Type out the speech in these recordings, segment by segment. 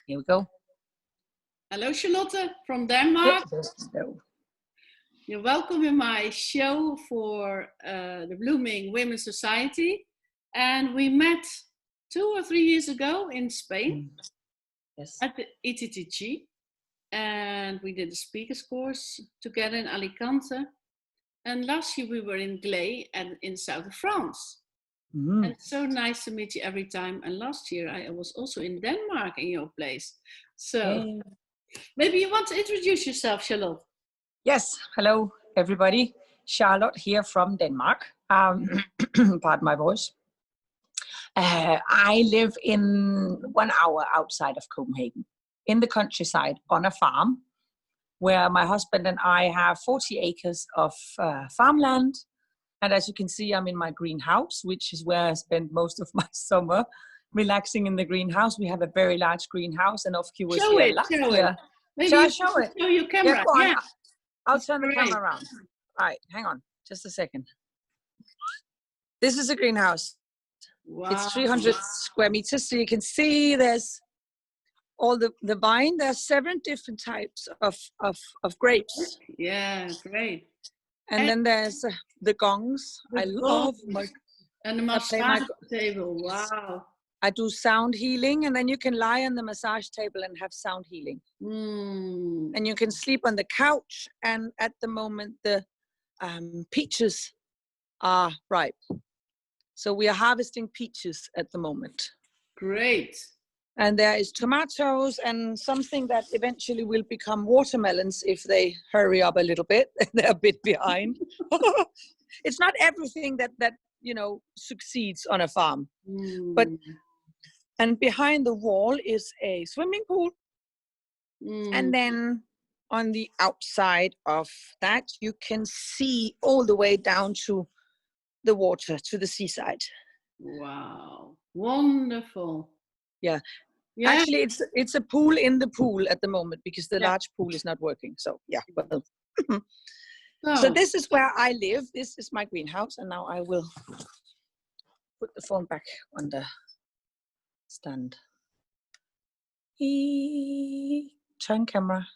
Here we go. Hello, Charlotte from Denmark. Hello. You're welcome in my show for the Blooming Women's Society. And we met 2 or 3 years ago in Spain Yes. at the ETTG. And we did a speakers course together in Alicante. And last year we were in Gley and in south of France. And it's so nice to meet you every time. And last year I was also in Denmark in your place. So maybe you want to introduce yourself, Charlotte. Yes. Hello, everybody. Charlotte here from Denmark. Pardon my voice. I live in 1 hour outside of Copenhagen, in the countryside, on a farm, where my husband and I have 40 acres of farmland. And as you can see, I'm in my greenhouse, which is where I spend most of my summer relaxing in the greenhouse. We have a very large greenhouse, and Ofki was here last year. Maybe Shall I show it? Show your camera. Yeah, I'll turn the camera around. All right, hang on, just a second. This is a greenhouse. Wow. It's 300 square meters, so you can see there's all the vine. There's 7 different types of grapes. Yeah, great. And then there's the gongs. I love my... And the massage table, wow. I do sound healing, and then you can lie on the massage table and have sound healing. And you can sleep on the couch, and at the moment the peaches are ripe. So we are harvesting peaches at the moment. Great. And there is tomatoes and something that eventually will become watermelons if they hurry up a little bit. They're a bit behind. It's not everything that you know succeeds on a farm. But and behind the wall is a swimming pool. And then on the outside of that you can see all the way down to the water, to the seaside. Wow, wonderful. Yeah. Actually it's a pool in the pool at the moment because the large pool is not working. So yeah, well. So this is where I live. This is my greenhouse, and now I will put the phone back on the stand. Turn camera.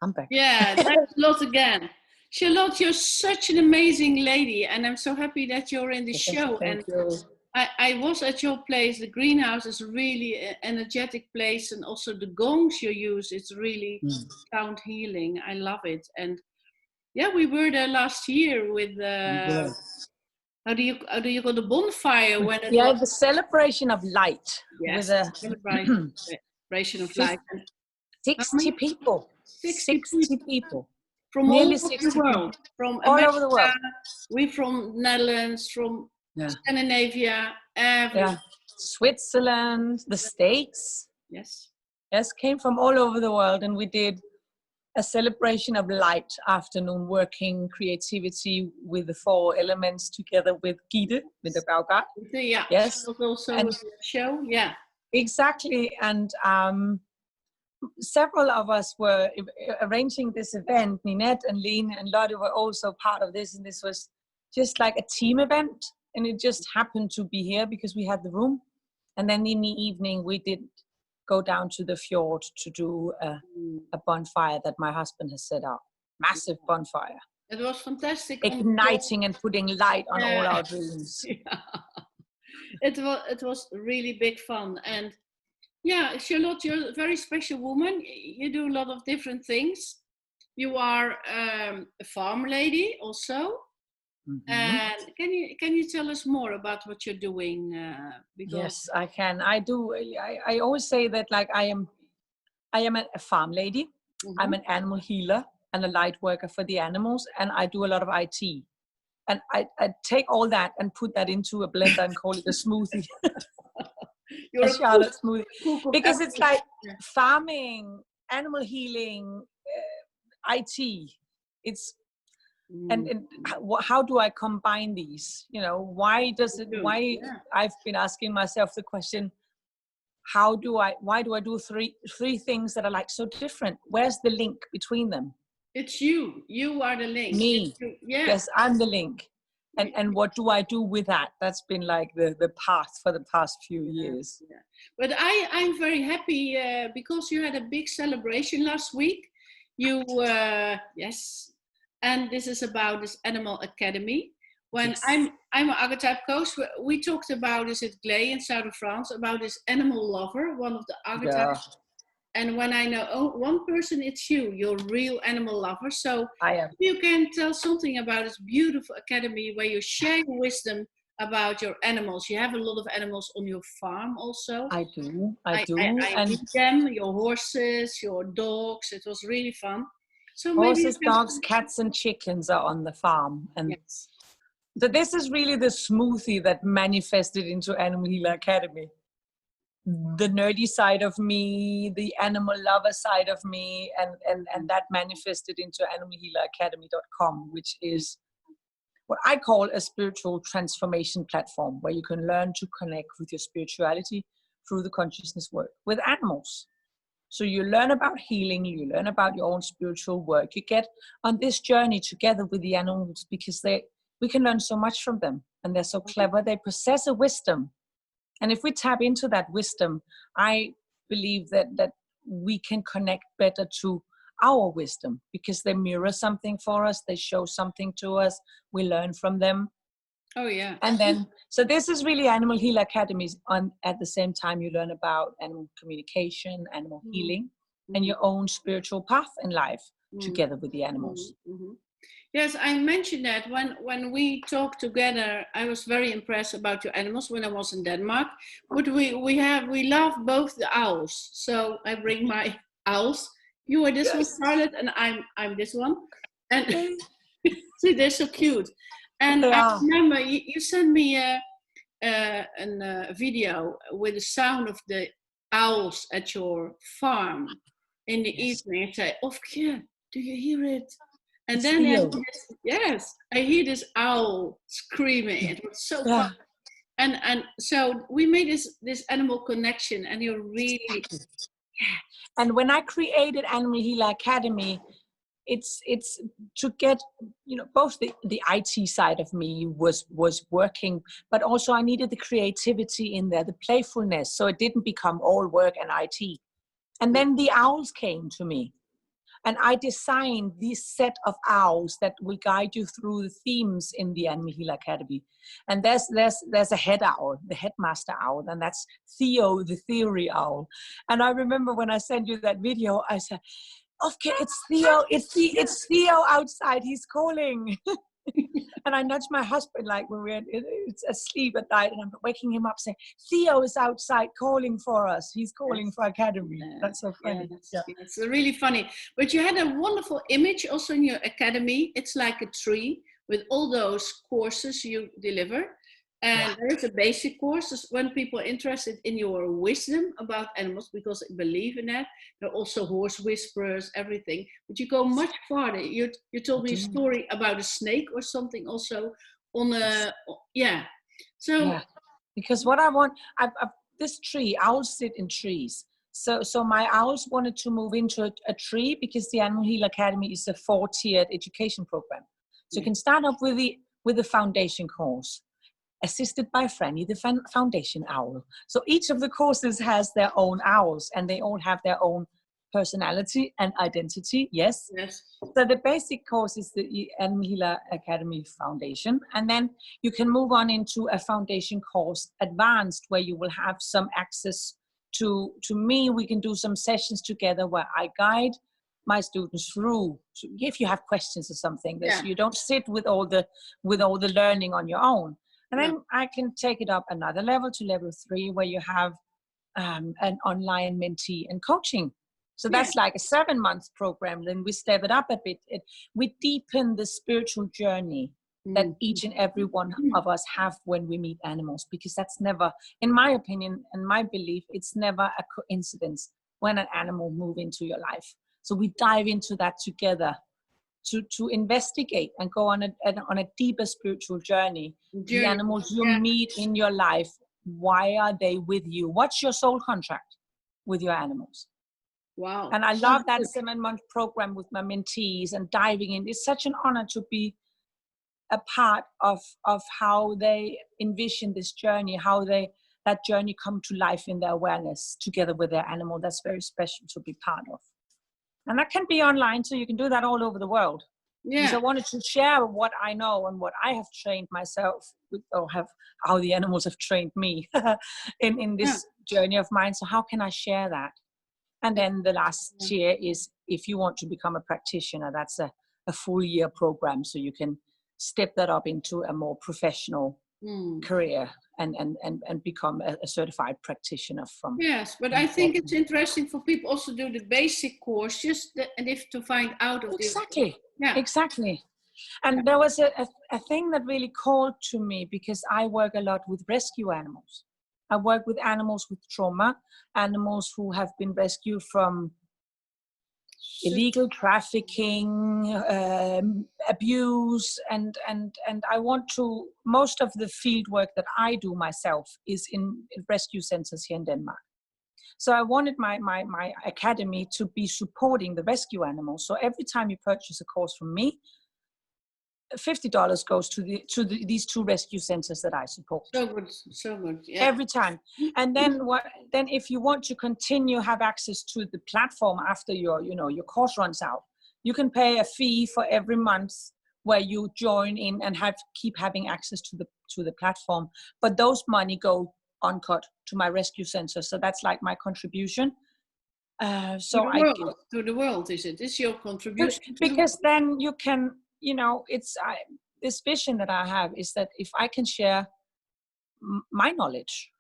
I'm back. Yeah, that's Charlotte again. Charlotte, you're such an amazing lady, and I'm so happy that you're in the show. Thank you. I was at your place. The greenhouse is really an energetic place, and also the gongs you use, it's really sound healing. I love it. And yeah, we were there last year with how do you call the bonfire when it was the celebration of light. Yes, with a celebration of light. 60 people. 60 people. From nearly all over 60 the world. people. From all America, over the world. We from Netherlands, from Scandinavia, Switzerland, the States. Yes, came from all over the world, and we did a celebration of light afternoon, working creativity with the 4 elements together with Gitte, with the Baugart. Yeah, yes, also and the show, exactly. And several of us were arranging this event. Ninette and Lene and Lotte were also part of this, and this was just like a team event, and it just happened to be here because we had the room. And then in the evening we did go down to the fjord to do a bonfire that my husband has set up. Massive bonfire. It was fantastic. Igniting and putting light on all our dreams. It was really big fun. And yeah, Charlotte, you're a very special woman. You do a lot of different things. You are a farm lady also. And can you tell us more about what you're doing? Yes, I can. I do. I always say that, like, I am a farm lady. I'm an animal healer and a light worker for the animals, and I do a lot of IT. And I take all that and put that into a blender and call it a smoothie. You're a Charlotte smoothie. Because it's like farming, animal healing, IT. It's and how do I combine these? You know, why does it? Why I've been asking myself the question: why do I do three things that are like so different? Where's the link between them? It's you. You are the link. Me. Yes, I'm the link. And what do I do with that? That's been like the path for the past few years. Yeah. But I'm very happy because you had a big celebration last week. You yes, and this is about this Animal Academy. When Yes. I'm an archetype coach, we talked about this at Gley in south of France about this animal lover, one of the archetypes. Yeah. And when I know one person, it's you. You're a real animal lover. So I am. you can tell something about this beautiful academy where you share your wisdom about your animals. You have a lot of animals on your farm also. I do. I do. I meet them, your horses, your dogs. It was really fun. So maybe Horses, dogs, cats, and chickens are on the farm. And yes. so this is really the smoothie that manifested into Animal Healer Academy. The nerdy side of me, the animal lover side of me, and that manifested into animalhealeracademy.com, which is what I call a spiritual transformation platform where you can learn to connect with your spirituality through the consciousness work with animals. So you learn about healing, you learn about your own spiritual work. You get on this journey together with the animals because we can learn so much from them, and they're so clever. They possess a wisdom. And if we tap into that wisdom, I believe that we can connect better to our wisdom because they mirror something for us. They show something to us. We learn from them. Oh, yeah. And then, so this is really Animal Healer Academies. At the same time, you learn about animal communication, animal healing, and your own spiritual path in life together with the animals. Yes, I mentioned that when we talked together, I was very impressed about your animals when I was in Denmark. But we love both the owls. So I bring my owls. You are this one, Charlotte, and I'm this one. And see, they're so cute. And I remember you sent me a video with the sound of the owls at your farm in the evening. I say, "Oh, yeah, do you hear it?" And It's then I hear this owl screaming. It was so fun. And so we made this animal connection, and you're really And when I created Animal Healer Academy, it's to get, both the IT side of me was working, but also I needed the creativity in there, the playfulness, so it didn't become all work and IT. And then the owls came to me. And I designed this set of owls that will guide you through the themes in the Animal Healer Academy. And there's a head owl, the headmaster owl, and that's Theo, the theory owl. And I remember when I sent you that video, I said, "Okay, it's Theo, it's Theo outside, he's calling." And I nudged my husband, like when we're asleep at night, and I'm waking him up saying, "Theo is outside calling for us. He's calling for Academy." That's so funny. It's really funny. But you had a wonderful image also in your academy. It's like a tree with all those courses you deliver. And there's a basic course when people are interested in your wisdom about animals, because I believe in that. There are also horse whisperers, everything. But you go much farther. You told me a story about a snake or something also on a, So because what I want, this tree, owls sit in trees. So my owls wanted to move into a tree because the Animal Healer Academy is a 4-tiered education program. So you can start off with the foundation course, assisted by Franny, the foundation owl. So each of the courses has their own owls, and they all have their own personality and identity. Yes. So the basic course is the Animal Healer Academy Foundation, and then you can move on into a foundation course advanced, where you will have some access to me. We can do some sessions together where I guide my students through. So if you have questions or something, you don't sit with all the learning on your own. And then I can take it up another level to level 3, where you have an online mentee and coaching. So that's like a 7-month program. Then we step it up a bit. We deepen the spiritual journey that each and every one of us have when we meet animals, because that's never, in my opinion and my belief, it's never a coincidence when an animal moves into your life. So we dive into that together to investigate and go on a deeper spiritual journey. The animals you meet in your life, why are they with you? What's your soul contract with your animals? Wow. And I love that 7-month program with my mentees and diving in. It's such an honor to be a part of how they envision this journey, how that journey come to life in their awareness together with their animal. That's very special to be part of. And that can be online, so you can do that all over the world. Because I wanted to share what I know and what I have trained myself with, or how the animals have trained me in this journey of mine. So how can I share that? And then the last year is, if you want to become a practitioner, that's a full year program. So you can step that up into a more professional career and become a certified practitioner from. Yes, but I think it's interesting for people also do the basic course, and if to find out of exactly. And there was a thing that really called to me, because I work a lot with rescue animals. I work with animals with trauma, animals who have been rescued from illegal trafficking, abuse, and I want to, most of the field work that I do myself is in rescue centers here in Denmark. So I wanted my academy to be supporting the rescue animals. So every time you purchase a course from me, $50 goes to these 2 rescue centers that I support. So good. Yeah. Every time. And then then if you want to continue have access to the platform after your course runs out, you can pay a fee for every month where you join in and keep having access to the platform. But those money go uncut to my rescue center. So that's like my contribution. To the world, is it? It's your contribution. Because then you can, this vision that I have is that if I can share my knowledge,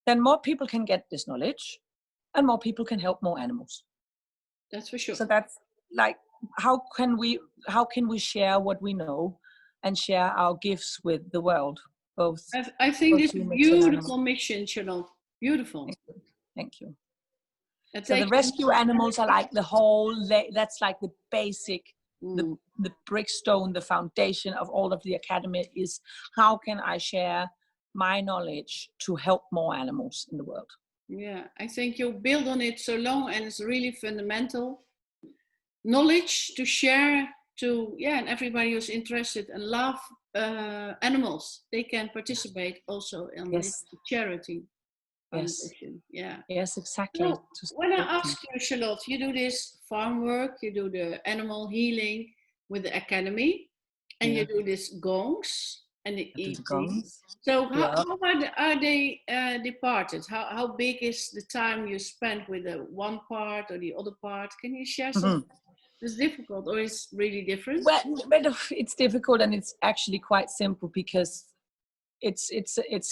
then more people can get this knowledge and more people can help more animals. That's for sure. So that's like, how can we share what we know and share our gifts with the world? Both. I think it's a beautiful mission, Charlotte. Beautiful. Thank you. So the rescue animals are like the whole, that's like the basic, the brickstone, the foundation of all of the academy is, how can I share my knowledge to help more animals in the world? Yeah, I think you build on it so long, and it's really fundamental knowledge to share and everybody who's interested and love animals, they can participate also in this charity. Yes, exactly. So, when I ask you, Charlotte, you do this farm work, you do the animal healing with the academy, and you do this gongs and the eating. So how are they departed? How big is the time you spend with the one part or the other part? Can you share some? It's difficult, or it's really different? Well, it's difficult, and it's actually quite simple, because it's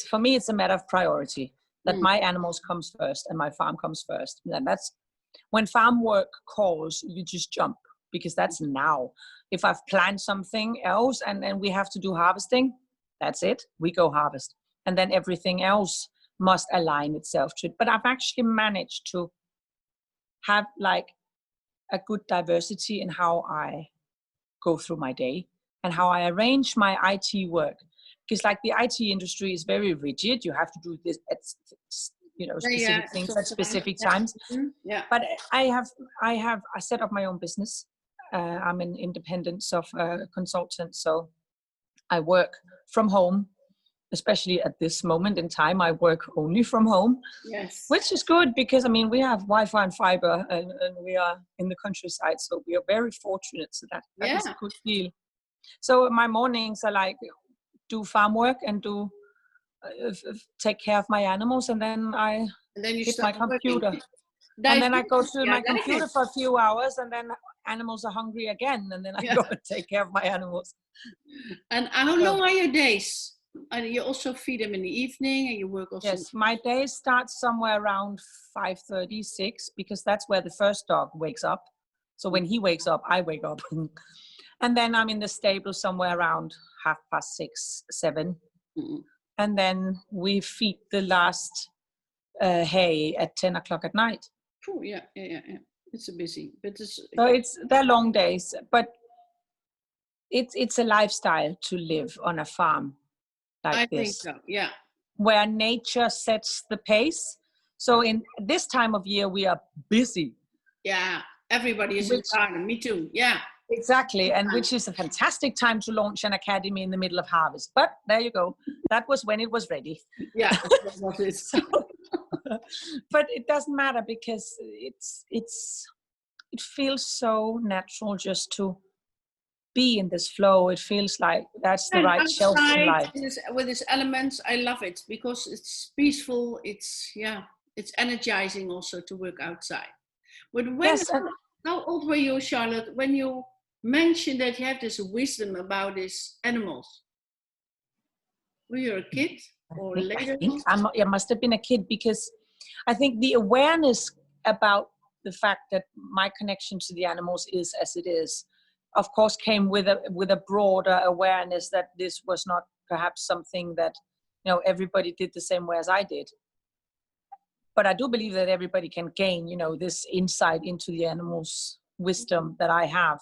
for me, it's a matter of priority. That my animals comes first and my farm comes first. And that's when farm work calls, you just jump, because that's now. If I've planned something else and we have to do harvesting, that's it. We go harvest. And then everything else must align itself to it. But I've actually managed to have like a good diversity in how I go through my day and how I arrange my IT work. Because like the IT industry is very rigid. You have to do this at specific things at specific times. Yeah. But I set up my own business. I'm an independent software consultant, so I work from home. Especially at this moment in time, I work only from home. Yes. Which is good, because we have Wi-Fi and fiber, and we are in the countryside, so we are very fortunate. So that is a good deal. So my mornings are like do farm work and do take care of my animals, and then I hit my computer. And then I go to my computer for a few hours, and then animals are hungry again, and then I go and take care of my animals. And how long are your days? And you also feed them in the evening, and you work also? Yes, my day starts somewhere around 5:30, 6, because that's where the first dog wakes up. So when he wakes up, I wake up. And then I'm in the stable somewhere around 6:30, 7. And then we feed the last hay at 10 o'clock at night. Oh, yeah. It's a busy, but they're long days, but it's a lifestyle to live on a farm like this. I think so, yeah. Where nature sets the pace. So in this time of year, we are busy. Yeah, everybody is in garden. Me too. Yeah. Exactly, and which is a fantastic time to launch an academy in the middle of harvest. But there you go. That was when it was ready. Yeah, that was it. So, but it doesn't matter because it feels so natural just to be in this flow. It feels like that's the And right shelf in outside life. with its elements, I love it because it's peaceful. It's energizing also to work outside. But Yes, how old were you, Charlotte, when you mentioned that you have this wisdom about these animals? Were you a kid or later? I must have been a kid, because I think the awareness about the fact that my connection to the animals is as it is, of course, came with a broader awareness that this was not perhaps something that, you know, everybody did the same way as I did. But I do believe that everybody can gain, you know, this insight into the animals' wisdom that I have.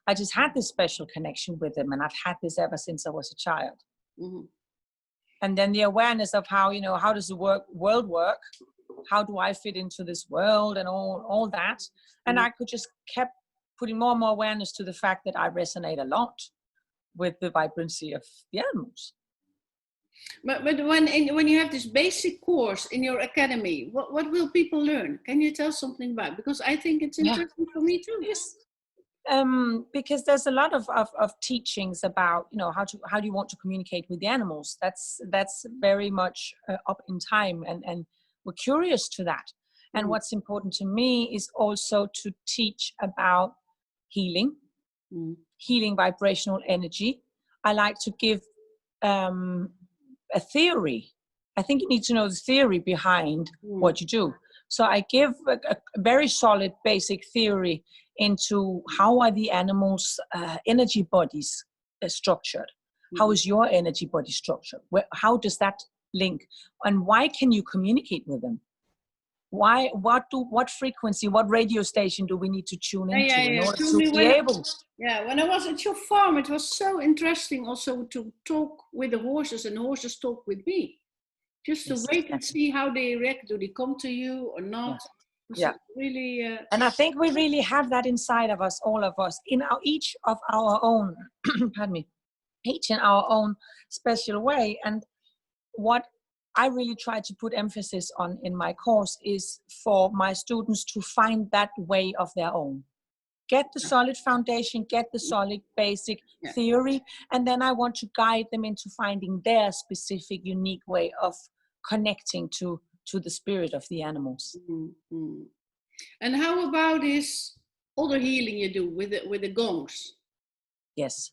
I just had this special connection with them, and I've had this ever since I was a child. Mm-hmm. And then the awareness of how, you know, how does the world work? How do I fit into this world, and all that? And I could just kept putting more and more awareness to the fact that I resonate a lot with the vibrancy of the animals. But when you have this basic course in your academy, what will people learn? Can you tell something about it? Because I think it's interesting for me too. Yes. Because there's a lot of teachings about, you know, how do you want to communicate with the animals. That's very much up in time, and we're curious to that. And what's important to me is also to teach about healing, healing vibrational energy. I like to give a theory. I think you need to know the theory behind what you do. So I give a very solid basic theory into how are the animals' energy bodies structured. How is your energy body structured? How does that link? And why can you communicate with them? What frequency, what radio station do we need to tune into in order to be able? Yeah, when I was at your farm, it was so interesting also to talk with the horses, and the horses talk with me. Just to wait and see how they react. Do they come to you or not? Yeah. Really. And I think we really have that inside of us, all of us, in each of our own, pardon me, each in our own special way. And what I really try to put emphasis on in my course is for my students to find that way of their own. Get the solid foundation, get the solid basic theory, and then I want to guide them into finding their specific, unique way of connecting to the spirit of the animals. Mm-hmm. And how about this other healing you do with the gongs? Yes.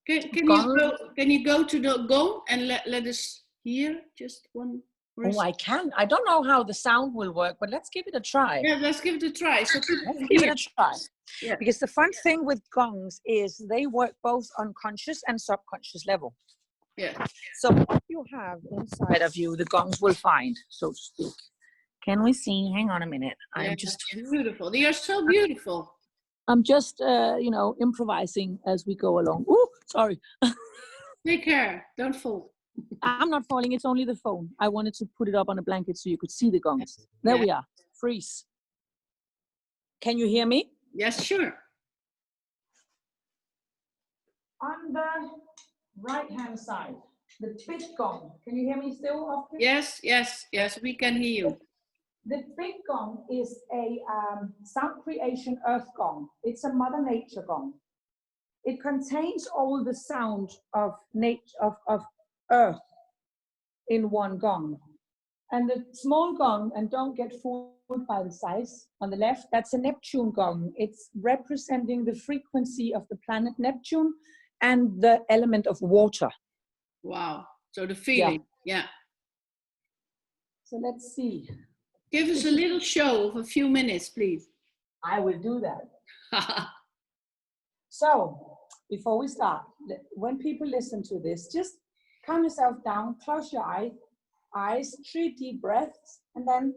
Can you go to the gong and let us hear just one? Oh, I can. I don't know how the sound will work, but let's give it a try. Yeah, let's give it a try. So let's give it a try. Yeah. Because the fun thing with gongs is they work both on conscious and subconscious level. Yeah. So what you have inside of you, the gongs will find, so to speak. Can we see? Hang on a minute. I'm just beautiful. They are so beautiful. I'm just, improvising as we go along. Ooh, sorry. Take care. Don't fall. I'm not falling. It's only the phone. I wanted to put it up on a blanket so you could see the gongs. There we are. Freeze. Can you hear me? Yes, sure. On the right-hand side, the big gong. Can you hear me still, Oscar? Yes, we can hear you. The big gong is a sound creation earth gong. It's a Mother Nature gong. It contains all the sound of nature, of earth in one gong. And the small gong, and don't get fooled by the size, on the left, that's a Neptune gong. It's representing the frequency of the planet Neptune and the element of water. Wow. So the feeling, yeah. So let's see. Give us a little show of a few minutes, please. I will do that. So, before we start, when people listen to this, just calm yourself down, close your eyes, 3 deep breaths, and then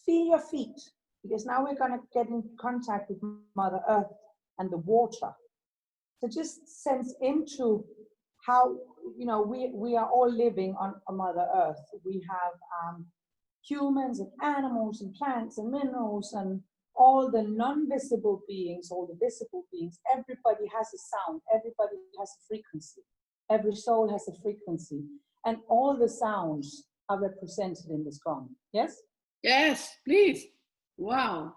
feel your feet, because now we're going to get in contact with Mother Earth and the water. So just sense into how, you know, we are all living on Mother Earth. We have humans and animals and plants and minerals and all the non-visible beings, all the visible beings, everybody has a sound, everybody has a frequency. Every soul has a frequency. And all the sounds are represented in this gong. Yes? Yes, please. Wow.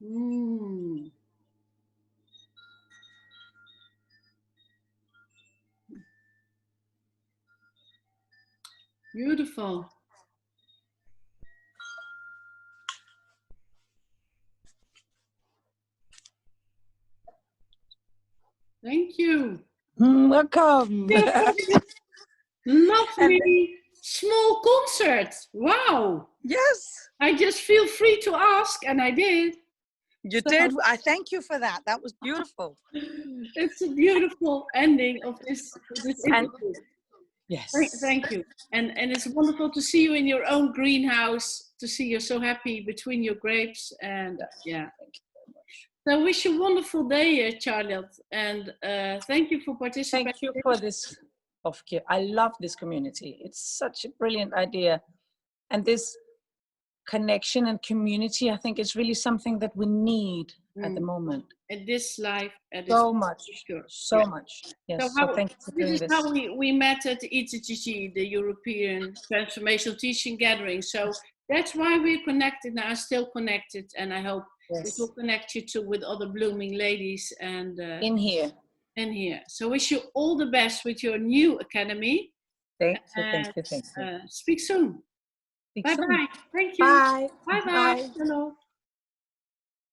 Mm. Beautiful. Thank you. Welcome. Lovely small concert. Wow. Yes, I just feel free to ask, and I did. you So, did. I thank you for that. That was beautiful. it's a beautiful ending of this And interview. yes. Thank you. And it's wonderful to see you in your own greenhouse, to see you're so happy between your grapes. And yeah. Thank you very much. So I wish you a wonderful day, Charlotte. And thank you for participating. Thank you for this. I love this community. It's such a brilliant idea. And this connection and community, I think it's really something that we need at the moment. At this life, at So this much, sure. so much. Yes, so thank you for doing this this. is how we met at the ETGG, the European Transformational Teaching Gathering. So that's why we're connected now, still connected. And I hope it will connect you too with other blooming ladies and in here. So wish you all the best with your new academy. Thank you. Speak soon. Bye-bye. Thank you. Bye. Bye-bye. Hello.